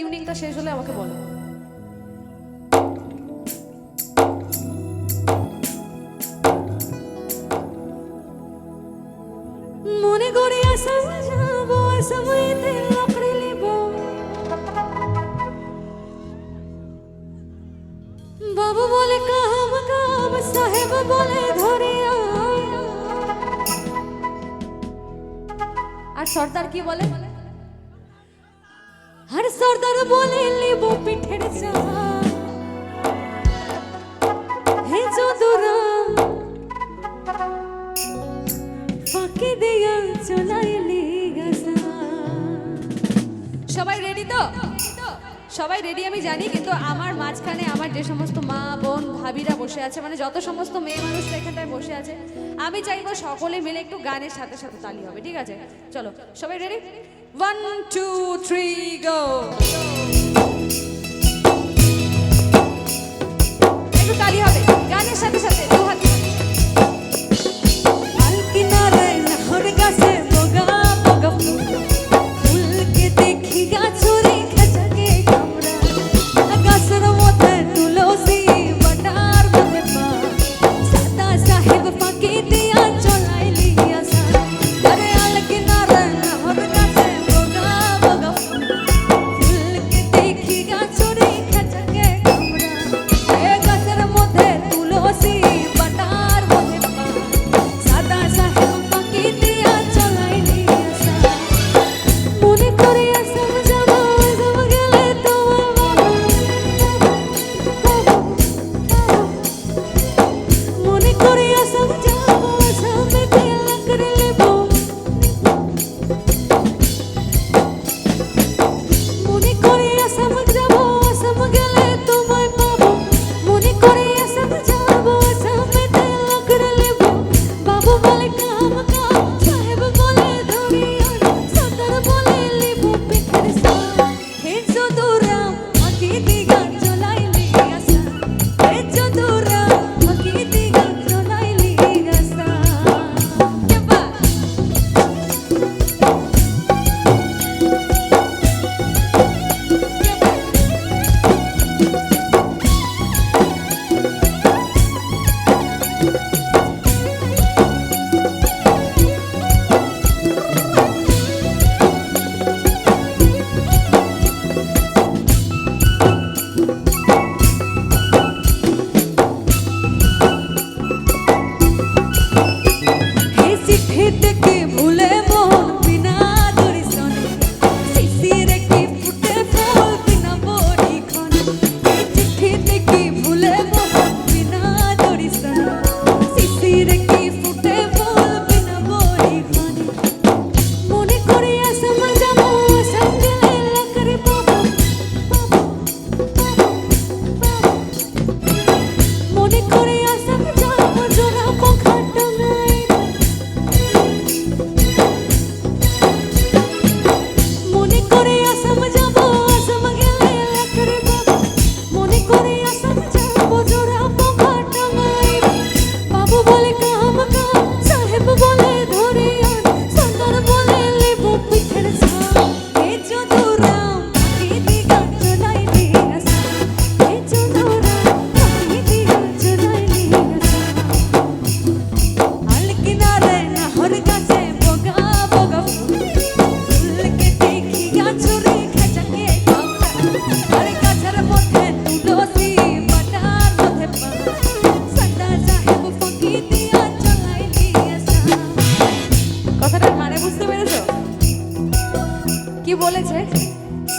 টিউনিংটা শেষ হলে আমাকে বলো। মনে করে আসাম যাব আসামেতে লাকড়ি লিব বাবু বলে কাম কাম সাহেব বলে ধরিয়া আর সর্দার কি বলে আর সর্দার বলে লিব পিঠের চা হে যদুরা ফাঁকি দিয়া চলাইলি গাছা। সবাই রেডি তো? সবাই রেডি আমি জানি, কিন্তু আমার মাঝখানে আমার যে সমস্ত মা বোন ভাবিরা বসে আছে, মানে যত সমস্ত মেয়ে মানুষরা এখানটায় বসে আছে, আমি চাইবো সকলে মিলে একটু গানের সাথে সাথে তালি হবে, ঠিক আছে? চলো সবাই রেডি, 1 2 3 গো। একটু তালি হবে গানের সাথে সাথে, দু হাত।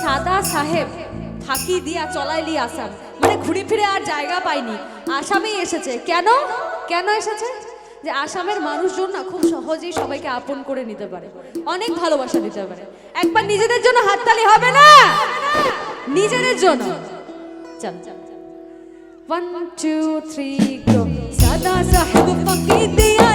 সাদা সাহেব ফাঁকি দিয়া চলাইলি আসাম, মানে ঘুরে ফিরে আর জায়গা পাইনি, আসামেই এসেছে। কেন কেন এসেছে? যে আসামের মানুষজন না খুব সহজেই সবাইকে আপন করে নিতে পারে, অনেক ভালোবাসা দিতে পারে। একবার নিজেদের জন্য হাততালি হবে না? নিজেদের জন্য। চল 1 2 3 গো। সাদা সাহেব ফাঁকি দিয়া